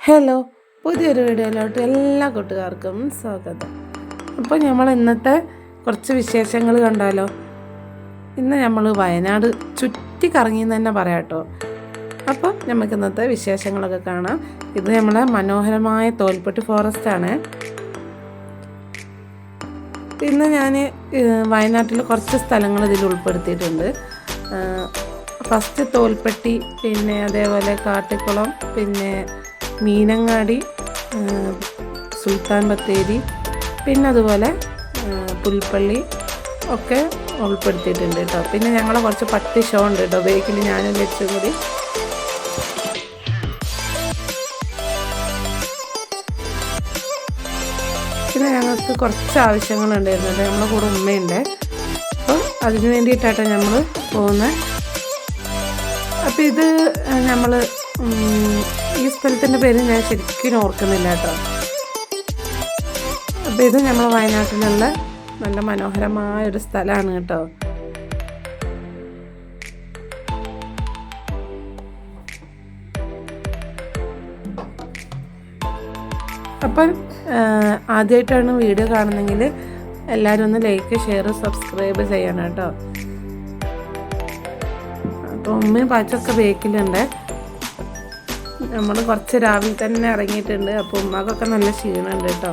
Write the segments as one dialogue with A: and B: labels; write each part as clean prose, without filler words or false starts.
A: Hello, പുതിയൊരു വീഡിയോയിലോട്ട് എല്ലാ കൂട്ടുകാർക്കും സ്വാഗതം. അപ്പോൾ നമ്മൾ ഇന്നത്തെ കുറച്ച് വിശേഷങ്ങൾ കണ്ടാലോ. ഇന്ന് നമ്മൾ വയനാട് ചുറ്റി കറങ്ങിയെന്ന് തന്നെ പറയാം കേട്ടോ. അപ്പോൾ നമുക്ക് ഇന്നത്തെ വിശേഷങ്ങളൊക്കെ കാണാം. ഇത് നമ്മളെ മനോഹരമായ തോൽപ്പെട്ടി ഫോറസ്റ്റാണ്. ഇന്ന് ഞാൻ വയനാട്ടിൽ കുറച്ച് സ്ഥലങ്ങൾ ഇതിൽ ഉൾപ്പെടുത്തിയിട്ടുണ്ട്. ഫസ്റ്റ് തോൽപ്പെട്ടി, പിന്നെ അതേപോലെ കാട്ടിക്കുളം, പിന്നെ മീനങ്ങാടി, സുൽത്താൻ ബത്തേരി, പിന്നെ അതുപോലെ പുൽപ്പള്ളി ഒക്കെ ഉൾപ്പെടുത്തിയിട്ടുണ്ട് കേട്ടോ. പിന്നെ ഞങ്ങളെ കുറച്ച് പട്ടി ഷോ ഉണ്ട് കേട്ടോ, ബേക്കിൽ ഞാനും ലച്ചും കൂടി. പിന്നെ ഞങ്ങൾക്ക് കുറച്ച് ആവശ്യങ്ങളുണ്ടായിരുന്നുണ്ട്. നമ്മളെ കൂടെ ഉമ്മയുണ്ട്. അപ്പോൾ അതിന് വേണ്ടിയിട്ടാട്ടോ നമ്മൾ പോകുന്നത്. അപ്പോൾ ഇത് നമ്മൾ ഈ സ്ഥലത്തിൻ്റെ പേര് ഞാൻ ശരിക്കും ഓർക്കുന്നില്ല കേട്ടോ. അപ്പോൾ ഇത് നമ്മൾ വയനാട്ടിലുള്ള നല്ല മനോഹരമായ ഒരു സ്ഥലമാണ് കേട്ടോ. അപ്പം ആദ്യമായിട്ടാണ് വീഡിയോ കാണുന്നതെങ്കിൽ എല്ലാവരും ഒന്ന് ലൈക്ക്, ഷെയർ, സബ്സ്ക്രൈബ് ചെയ്യണം കേട്ടോ. അപ്പോൾ ഉമ്മയും പാച്ചൊക്കെ ബേക്കിലുണ്ട്. നമ്മൾ കുറച്ച് രാവിലെ തന്നെ ഇറങ്ങിയിട്ടുണ്ട്. അപ്പോൾ ഉമ്മക്കൊക്കെ നല്ല ക്ഷീണമുണ്ട് കേട്ടോ.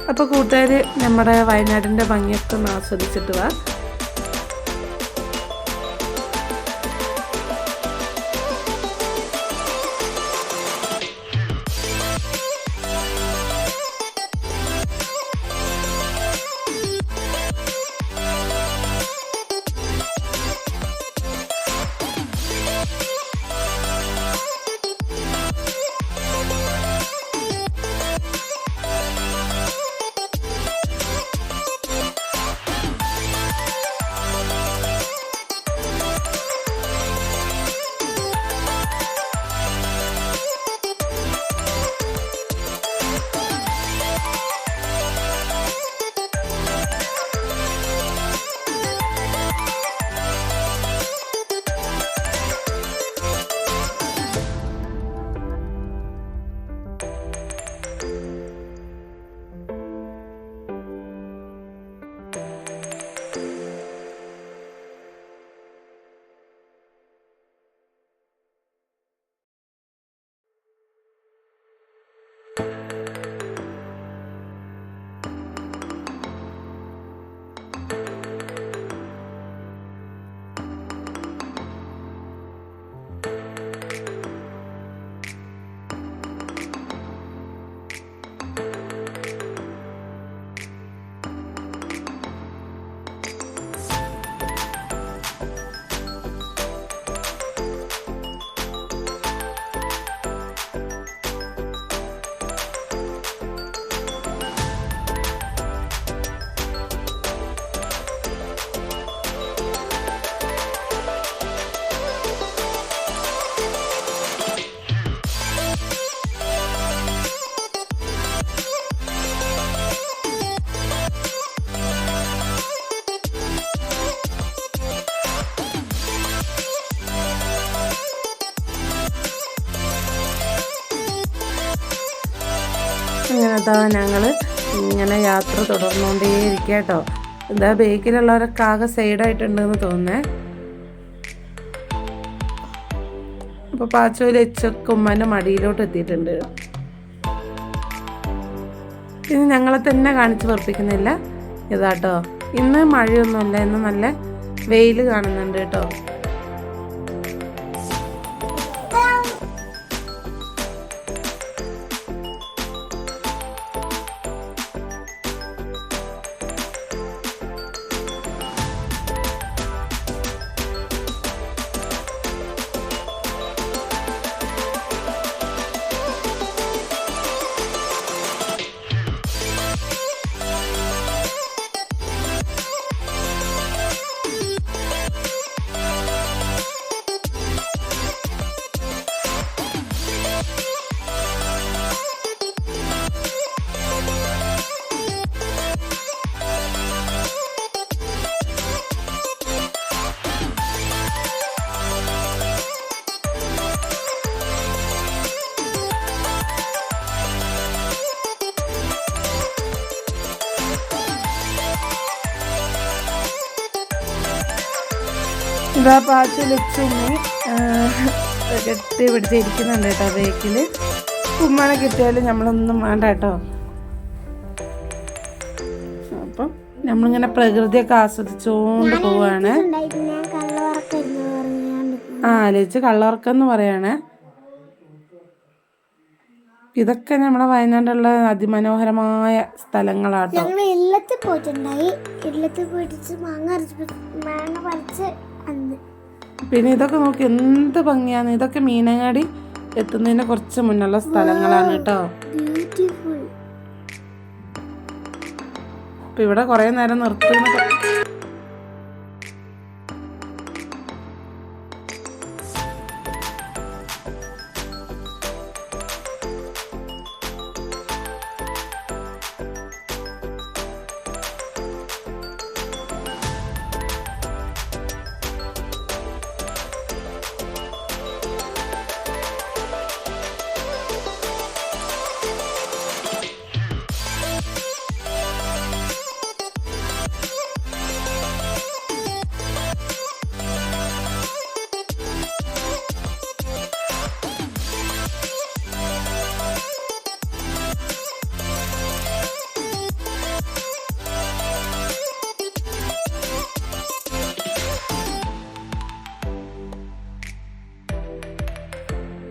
A: അപ്പോൾ കൂട്ടുകാർ നമ്മുടെ വയനാടിൻ്റെ ഭംഗിയൊക്കെ ഒന്ന് ആസ്വദിച്ചിട്ട് വാ. ഇങ്ങനത്തെ ഞങ്ങൾ ഇങ്ങനെ യാത്ര തുടർന്നുകൊണ്ടേയിരിക്കുക കേട്ടോ. ഇതാ ബേക്കിലുള്ളവരൊക്കെ ആകെ സൈഡായിട്ടുണ്ടെന്ന് തോന്നേ. അപ്പോൾ പാച്ചോയിൽ എച്ചൊക്കെ ഉമ്മാൻ്റെ മടിയിലോട്ട് എത്തിയിട്ടുണ്ട്. ഇനി ഞങ്ങളെ തന്നെ കാണിച്ച് പറപ്പിക്കുന്നില്ല ഇതാട്ടോ. ഇന്ന് മഴയൊന്നുമില്ല, ഇന്ന് നല്ല വെയിൽ കാണുന്നുണ്ട് കേട്ടോ. ഇതാ പാച്ച് ലച്ചുമ്മി കെട്ടി പിടിച്ചിരിക്കുന്നുണ്ട് കേട്ടോ ബേക്കിൽ. ഉമ്മനെ കിട്ടിയാലും നമ്മളൊന്നും വേണ്ട കേട്ടോ. അപ്പം നമ്മളിങ്ങനെ പ്രകൃതിയൊക്കെ ആസ്വദിച്ചുകൊണ്ട് പോവാണ്. ലച്ചു കള്ളവർക്കം എന്ന് പറയാണ്. ഇതൊക്കെ നമ്മളെ വയനാട്ടിലുള്ള അതിമനോഹരമായ സ്ഥലങ്ങളാട്ടോ. പിന്നെ ഇതൊക്കെ നോക്കി എന്ത് ഭംഗിയാണ്. ഇതൊക്കെ മീനങ്ങാടി എത്തുന്നതിന് കുറച്ച് മുന്നുള്ള സ്ഥലങ്ങളാണ് കേട്ടോ. ഇപ്പം ഇവിടെ കുറേ നേരം നിർത്തുന്ന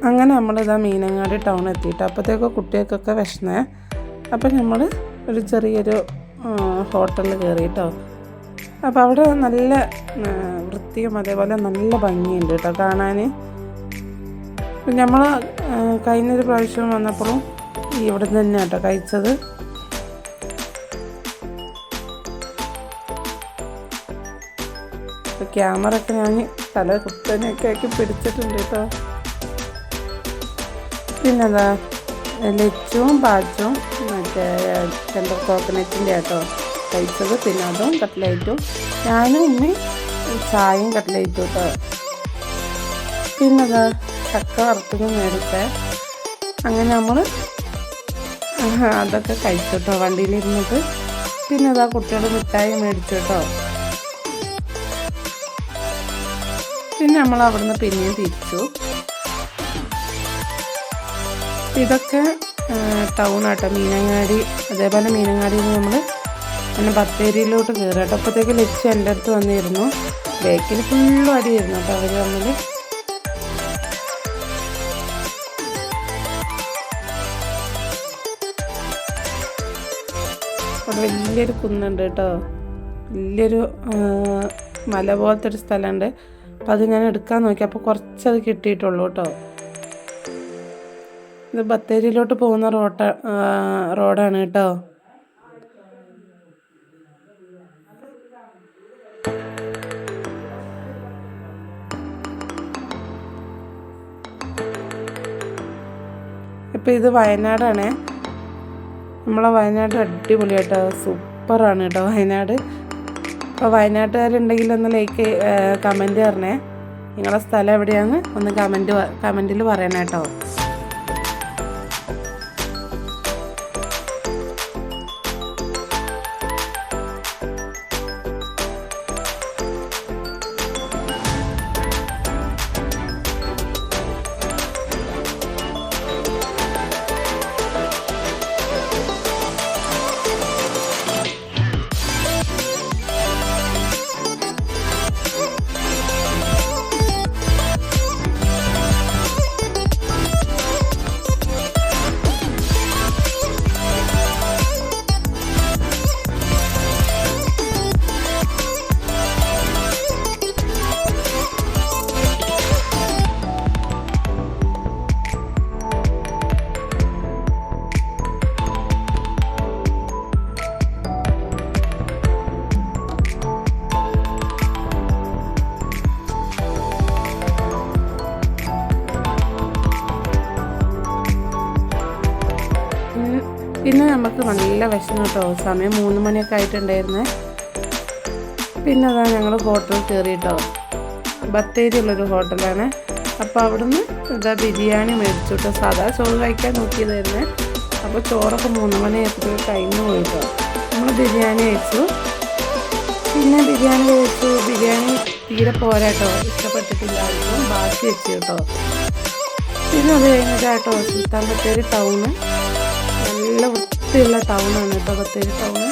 A: അങ്ങനെ നമ്മളിതാ മീനങ്ങാടി ടൗൺ എത്തിയിട്ട് അപ്പോഴത്തേക്ക് കുട്ടികൾക്കൊക്കെ വിശന്നേ. അപ്പം നമ്മൾ ഒരു ചെറിയൊരു ഹോട്ടലിൽ കയറിയിട്ടോ. അപ്പോൾ അവിടെ നല്ല വൃത്തിയും അതേപോലെ നല്ല ഭംഗിയുണ്ട് കേട്ടോ കാണാൻ. നമ്മൾ കഴിഞ്ഞൊരു പ്രാവശ്യം വന്നപ്പോഴും ഇവിടെ നിന്ന് തന്നെ കേട്ടോ കഴിച്ചത്. ക്യാമറ ഒക്കെ ഞാൻ തല കുത്തനെയൊക്കെ ആക്കി പിടിച്ചിട്ടുണ്ട് കേട്ടോ. പിന്നെന്താ ലച്ചും പാച്ചും മറ്റേ ടെമ്പർ കോക്കനറ്റിൻ്റെ കേട്ടോ കഴിച്ചത്. പിന്നെ അതും കട്ട്ലേറ്റും ഞാനും ഉമ്മയും ചായയും കട്ട്ലേറ്റും കേട്ടോ. പിന്നെന്താ ചക്ക വറുത്തതും മേടിച്ചേ. അങ്ങനെ നമ്മൾ അതൊക്കെ കഴിച്ചു കേട്ടോ വണ്ടിയിലിരുന്നിട്ട്. പിന്നെ അതാ കുട്ടികൾ മിഠായി മേടിച്ചു കേട്ടോ. പിന്നെ നമ്മൾ അവിടുന്ന് പിന്നെയും തിരിച്ചു. ഇതൊക്കെ ടൗണാട്ടോ മീനങ്ങാടി. അതേപോലെ മീനങ്ങാടിയിൽ നിന്ന് നമ്മൾ പിന്നെ ബത്തേരിയിലോട്ട് കയറി കേട്ടോ. അപ്പോഴത്തേക്ക് ലച്ചു എൻ്റെ അടുത്ത് വന്നിരുന്നു. ബേക്കിൽ ഫുള്ളും അടിയായിരുന്നു കേട്ടോ അവർ തമ്മിൽ. അവിടെ വലിയൊരു കുന്നുണ്ട് കേട്ടോ. വലിയൊരു മല പോലത്തെ ഒരു സ്ഥലമുണ്ട്. അപ്പം അത് ഞാൻ എടുക്കാൻ നോക്കി. അപ്പോൾ കുറച്ചത് കിട്ടിയിട്ടുള്ളൂ കേട്ടോ. ഇത് ബത്തേരിയിലോട്ട് പോകുന്ന റോഡാണ് കേട്ടോ. ഇപ്പം ഇത് വയനാടാണ്. നമ്മളെ വയനാട് അടിപൊളി കേട്ടോ. സൂപ്പറാണ് കേട്ടോ വയനാട്. അപ്പോൾ വയനാട്ടുകാരുണ്ടെങ്കിൽ ഒന്ന് കമൻറ്റ് പറഞ്ഞേ. നിങ്ങളുടെ സ്ഥലം എവിടെയാണെന്ന് ഒന്ന് കമൻറ്റിൽ പറയണേ കേട്ടോ. പിന്നെ നമുക്ക് നല്ല വിശന്നു കേട്ടോ. സമയം 3 മണിയൊക്കെ ആയിട്ടുണ്ടായിരുന്നേ. പിന്നെ അതാ ഞങ്ങൾ ഹോട്ടലിൽ കയറിയിട്ടോ. ബത്തേരിയുള്ളൊരു ഹോട്ടലാണ്. അപ്പോൾ അവിടുന്ന് ഇതാ ബിരിയാണി മേടിച്ചു കേട്ടോ. സാധാ ചോറ് കഴിക്കാൻ നോക്കിയതായിരുന്നേ. അപ്പോൾ ചോറൊക്കെ 3 മണിയായപ്പോൾ കഴിഞ്ഞു പോയിട്ടോ. നമ്മൾ ബിരിയാണി കഴിച്ചു. പിന്നെ ബിരിയാണി കഴിച്ചു. ബിരിയാണി തീരെ പോരാട്ടോ, ഇഷ്ടപ്പെട്ടിട്ടില്ലായിരുന്നു, ബാക്കി വെച്ചു കേട്ടോ. പിന്നെ അത് കഴിഞ്ഞിട്ടാട്ടോ സുൽത്താൻ ബത്തേരി ടൗണ്. നല്ല വൃത്തിയുള്ള ടൗണാണ് കേട്ടോ ബത്തേരി ടൗണ്.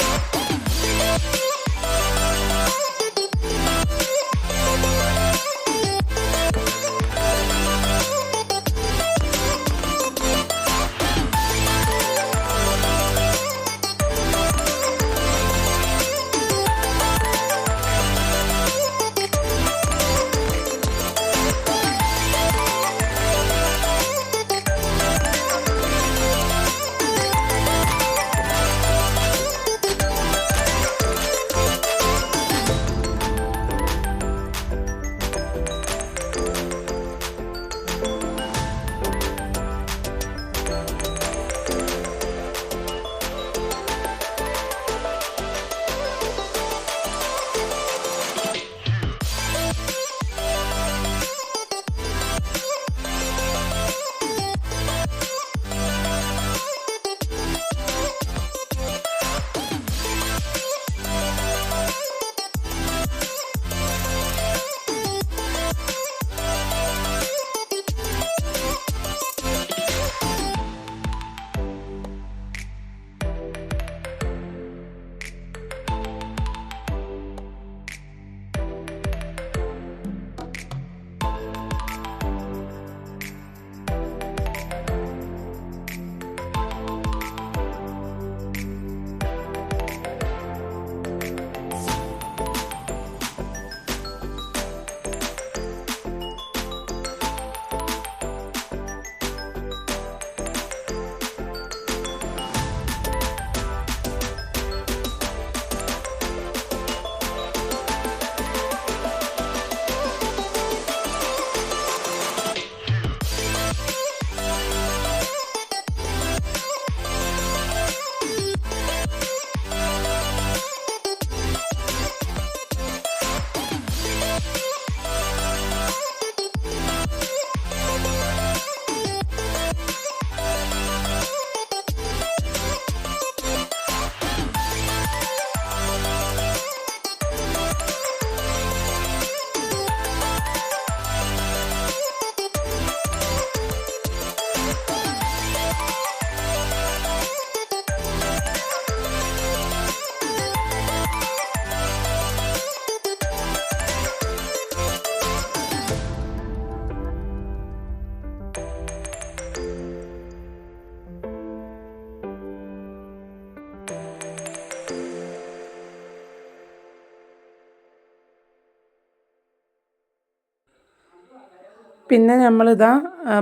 A: പിന്നെ നമ്മളിതാ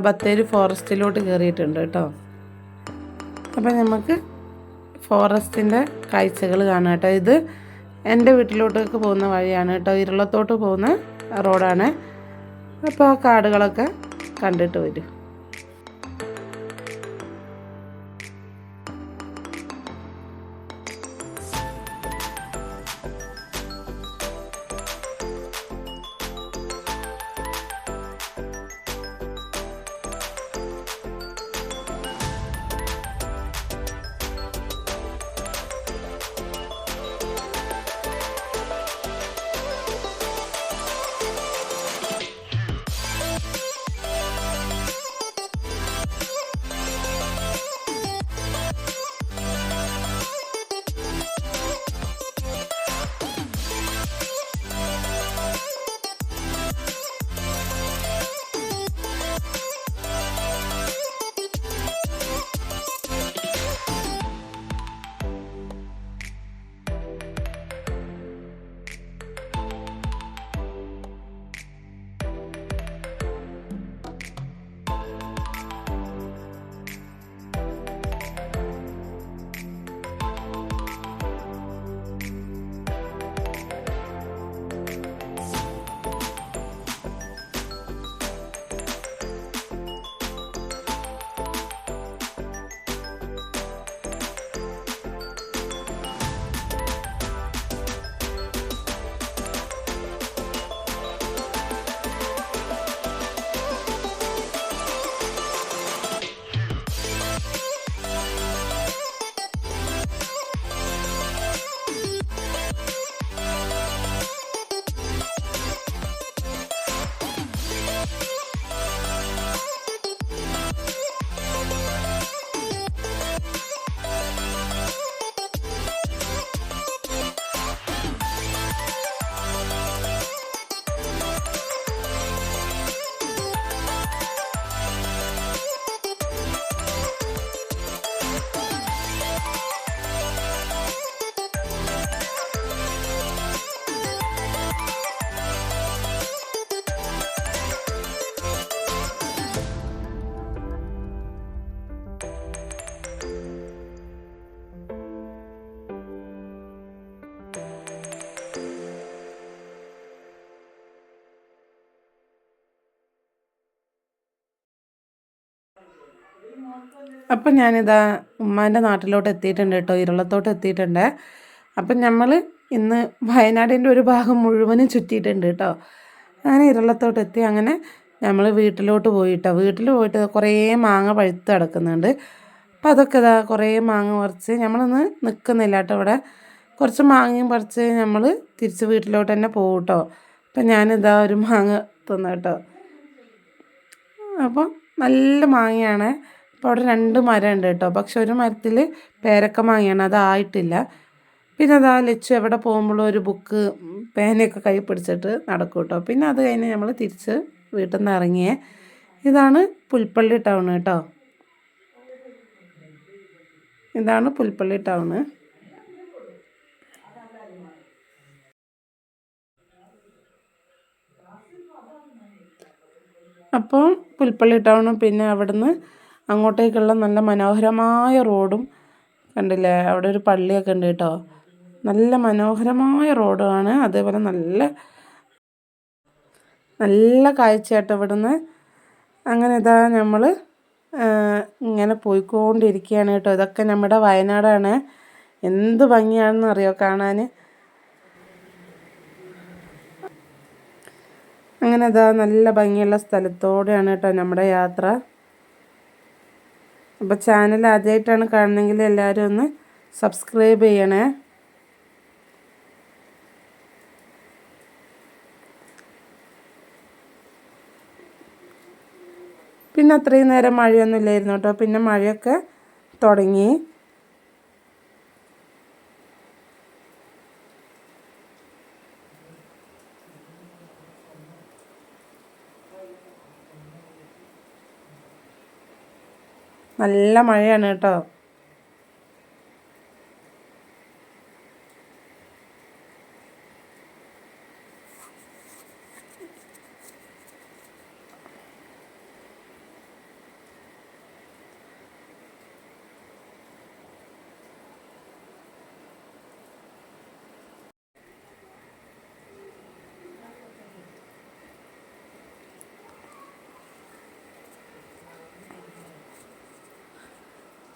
A: ബത്തേരി ഫോറസ്റ്റിലോട്ട് കയറിയിട്ടുണ്ട് കേട്ടോ. അപ്പം നമുക്ക് ഫോറസ്റ്റിൻ്റെ കാഴ്ചകൾ കാണാം കേട്ടോ. ഇത് എൻ്റെ വീട്ടിലോട്ടേക്ക് പോകുന്ന വഴിയാണ് കേട്ടോ, ഇരുളത്തോട്ട് പോകുന്ന റോഡാണ്. അപ്പോൾ ആ കാടുകളൊക്കെ കണ്ടിട്ട് വരും. അപ്പം ഞാനിതാ ഉമ്മാൻ്റെ നാട്ടിലോട്ട് എത്തിയിട്ടുണ്ട് കേട്ടോ, ഇരുളത്തോട്ട് എത്തിയിട്ടുണ്ട്. അപ്പം നമ്മൾ ഇന്ന് വയനാടിൻ്റെ ഒരു ഭാഗം മുഴുവനും ചുറ്റിയിട്ടുണ്ട് കേട്ടോ. അങ്ങനെ ഇരുളത്തോട്ട് എത്തി. അങ്ങനെ നമ്മൾ വീട്ടിലോട്ട് പോയിട്ടോ. വീട്ടിൽ പോയിട്ട് കുറേ മാങ്ങ പഴുത്ത് കിടക്കുന്നുണ്ട്. അപ്പം അതൊക്കെ ഇതാ കുറേ മാങ്ങ പറിച്ച് നമ്മളൊന്ന് നിൽക്കുന്നില്ല കേട്ടോ. ഇവിടെ കുറച്ച് മാങ്ങയും പറിച്ച് നമ്മൾ തിരിച്ച് വീട്ടിലോട്ട് തന്നെ പോകും കേട്ടോ. അപ്പം ഞാനിതാ ഒരു മാങ്ങ തിന്നു കേട്ടോ. അപ്പോൾ നല്ല മാങ്ങയാണ്. അപ്പോൾ അവിടെ 2 മരം ഉണ്ട് കേട്ടോ. പക്ഷെ ഒരു മരത്തിൽ പേരക്ക മാങ്ങയാണ്, അതായിട്ടില്ല. പിന്നെ അതാ ലച്ചു എവിടെ പോകുമ്പോഴും ഒരു ബുക്ക് പേനയൊക്കെ കൈ പിടിച്ചിട്ട് നടക്കും കേട്ടോ. പിന്നെ അത് കഴിഞ്ഞ് നമ്മൾ തിരിച്ച് വീട്ടിൽ നിന്ന് ഇറങ്ങിയേ. ഇതാണ് പുൽപ്പള്ളി ടൗൺ കേട്ടോ. ഇതാണ് പുൽപ്പള്ളി ടൗണ്. അപ്പോൾ പുൽപ്പള്ളി ടൗണും പിന്നെ അവിടുന്ന് അങ്ങോട്ടേക്കുള്ള നല്ല മനോഹരമായ റോഡും കണ്ടില്ലേ. അവിടെ ഒരു പള്ളിയൊക്കെ ഉണ്ട് കേട്ടോ. നല്ല മനോഹരമായ റോഡുമാണ്. അതേപോലെ നല്ല നല്ല കാഴ്ചയാട്ടോ ഇവിടുന്ന്. അങ്ങനെ ഇതാ നമ്മൾ ഇങ്ങനെ പോയിക്കൊണ്ടിരിക്കുകയാണ് കേട്ടോ. ഇതൊക്കെ നമ്മുടെ വയനാടാണ്. എന്ത് ഭംഗിയാണെന്ന് അറിയോ കാണാൻ. അങ്ങനെ ഇതാ നല്ല ഭംഗിയുള്ള സ്ഥലത്തോടെയാണ് കേട്ടോ നമ്മുടെ യാത്ര. അപ്പോൾ ചാനൽ ആദ്യമായിട്ടാണ് കാണണമെങ്കിൽ എല്ലാവരും ഒന്ന് സബ്സ്ക്രൈബ് ചെയ്യണേ. പിന്നെ അത്രയും നേരം മഴയൊന്നും ഇല്ലായിരുന്നു കേട്ടോ. പിന്നെ മഴയൊക്കെ തുടങ്ങി. നല്ല മഴയാണ് കേട്ടോ.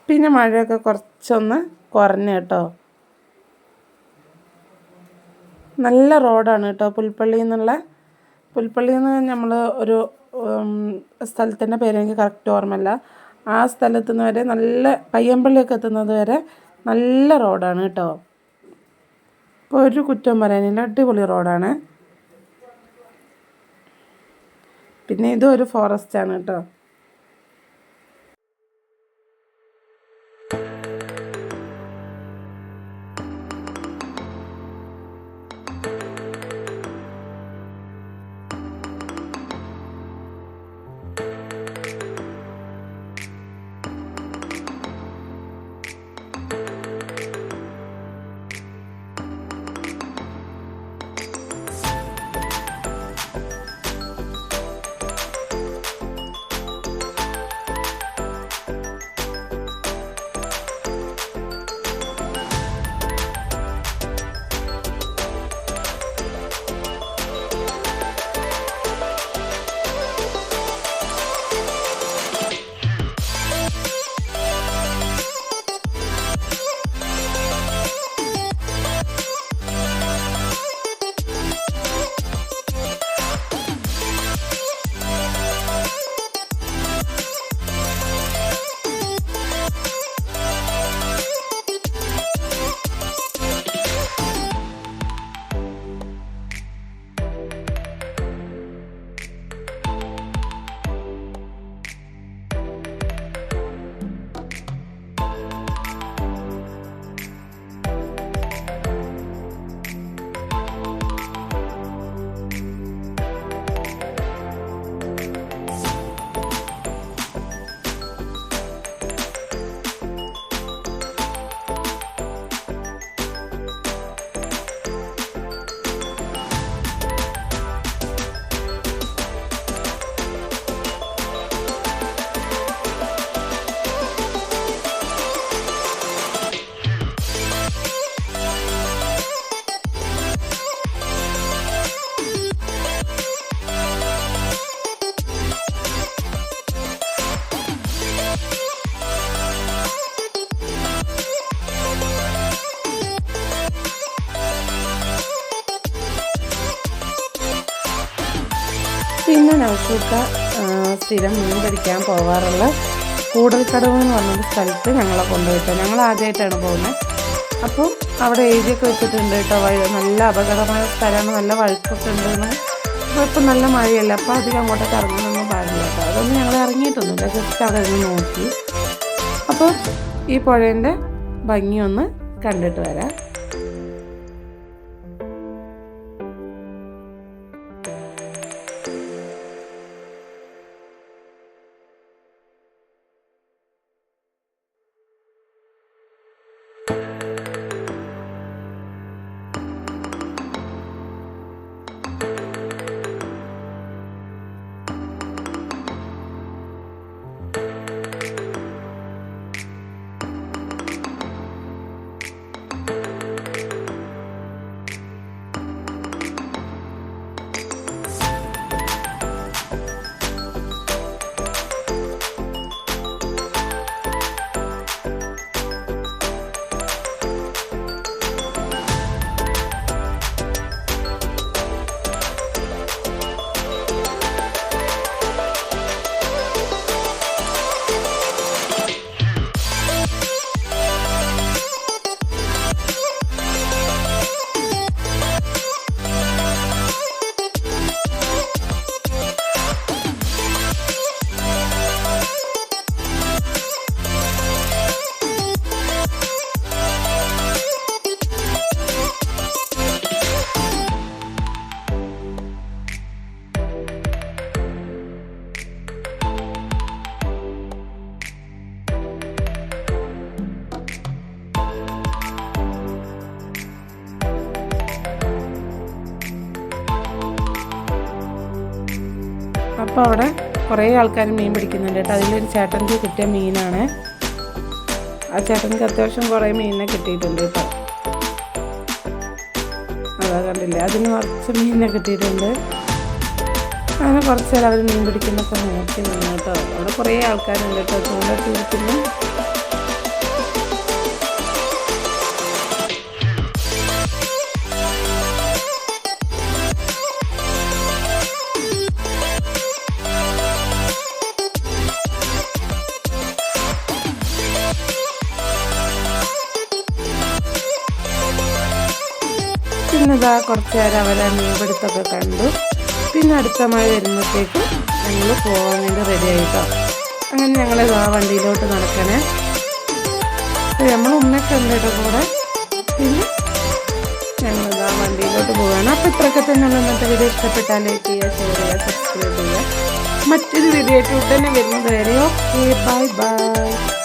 A: പിന്നെ മഴയൊക്കെ കുറച്ചൊന്ന് കുറഞ്ഞു കേട്ടോ. നല്ല റോഡാണ് കേട്ടോ പുൽപ്പള്ളിയിൽ നിന്ന് നമ്മൾ ഒരു സ്ഥലത്തിൻ്റെ പേര് എനിക്ക് കറക്റ്റ് ഓർമ്മയില്ല. ആ സ്ഥലത്തുനിന്ന് വരെ നല്ല പയ്യമ്പള്ളിയൊക്കെ എത്തുന്നത് വരെ നല്ല റോഡാണ് കേട്ടോ. ഇപ്പോൾ ഒരു കുറ്റം പറയാനില്ല, അടിപൊളി റോഡാണ്. പിന്നെ ഇതും ഒരു ഫോറസ്റ്റാണ് കേട്ടോ. പിന്നെ നൗഷൂക്ക സ്ഥിരം മീൻ പിടിക്കാൻ പോകാറുള്ള കൂടൽക്കടവ് എന്ന് പറഞ്ഞൊരു സ്ഥലത്ത് ഞങ്ങളെ കൊണ്ടുപോയിട്ട് ഞങ്ങൾ ആദ്യമായിട്ടാണ് പോകുന്നത്. അപ്പോൾ അവിടെ എഴുതിയൊക്കെ വെച്ചിട്ടുണ്ട് കേട്ടോ, നല്ല അപകടമായ സ്ഥലമാണ്, നല്ല വഴുക്കൊക്കെ ഉണ്ടെന്ന്. അപ്പോൾ ഇപ്പം നല്ല മഴയല്ല, അപ്പോൾ അധികം അങ്ങോട്ടൊക്കെ ഇറങ്ങുന്നൊന്നും പാടില്ല കേട്ടോ. അതൊന്നും ഞങ്ങൾ ഇറങ്ങിയിട്ടൊന്നുമില്ല, ജസ്റ്റ് അവിടെ നിന്ന് നോക്കി. അപ്പോൾ ഈ പുഴേൻ്റെ ഭംഗിയൊന്ന് കണ്ടിട്ട് വരാം. അപ്പോൾ അവിടെ കുറേ ആൾക്കാർ മീൻ പിടിക്കുന്നുണ്ട് കേട്ടോ. അതിലൊരു ചേട്ടൻ്റെ കിട്ടിയ മീനാണ്. ആ ചേട്ടനിക്ക് അത്യാവശ്യം കുറേ മീനിനെ കിട്ടിയിട്ടുണ്ട് കേട്ടോ. അതാ കണ്ടില്ലേ, അതിന് കുറച്ച് മീനിനെ കിട്ടിയിട്ടുണ്ട്. അങ്ങനെ കുറച്ച് നേരം അവർ മീൻ പിടിക്കുന്നൊക്കെ നോക്കി നിന്ന് കേട്ടോ. അവിടെ കുറേ ആൾക്കാരുണ്ട് കേട്ടോ, ചൂണ്ടൊക്കെ ഇരിക്കുന്നു. പിന്നെ ഇതാ കുറച്ച് നേരം അവരെ മീൻപിടുത്തൊക്കെ കണ്ടു. പിന്നെ അടുത്ത മഴ വരുമ്പോഴത്തേക്ക് ഞങ്ങൾ പോകാൻ വേണ്ടി റെഡി ആയിട്ടോ. അങ്ങനെ ഞങ്ങൾ ആ വണ്ടിയിലോട്ട് നടക്കണേ. നമ്മൾ ഉമ്മയൊക്കെ ഉണ്ട് കേട്ടോ കൂടെ. പിന്നെ ഞങ്ങളിതാ വണ്ടിയിലോട്ട് പോവുകയാണ്. അപ്പോൾ ഇത്രയൊക്കെ തന്നെയുള്ള ഇന്നത്തെ വീഡിയോ ഇഷ്ടപ്പെട്ടാൽ ലൈക്ക് ചെയ്യുക, ഷെയർ ചെയ്യുക, സബ്സ്ക്രൈബ് ചെയ്യുക. മറ്റൊരു വീഡിയോ ആയിട്ട് ഉടനെ വരുന്നത് വരെ ഓക്കെ, ബൈ ബൈ.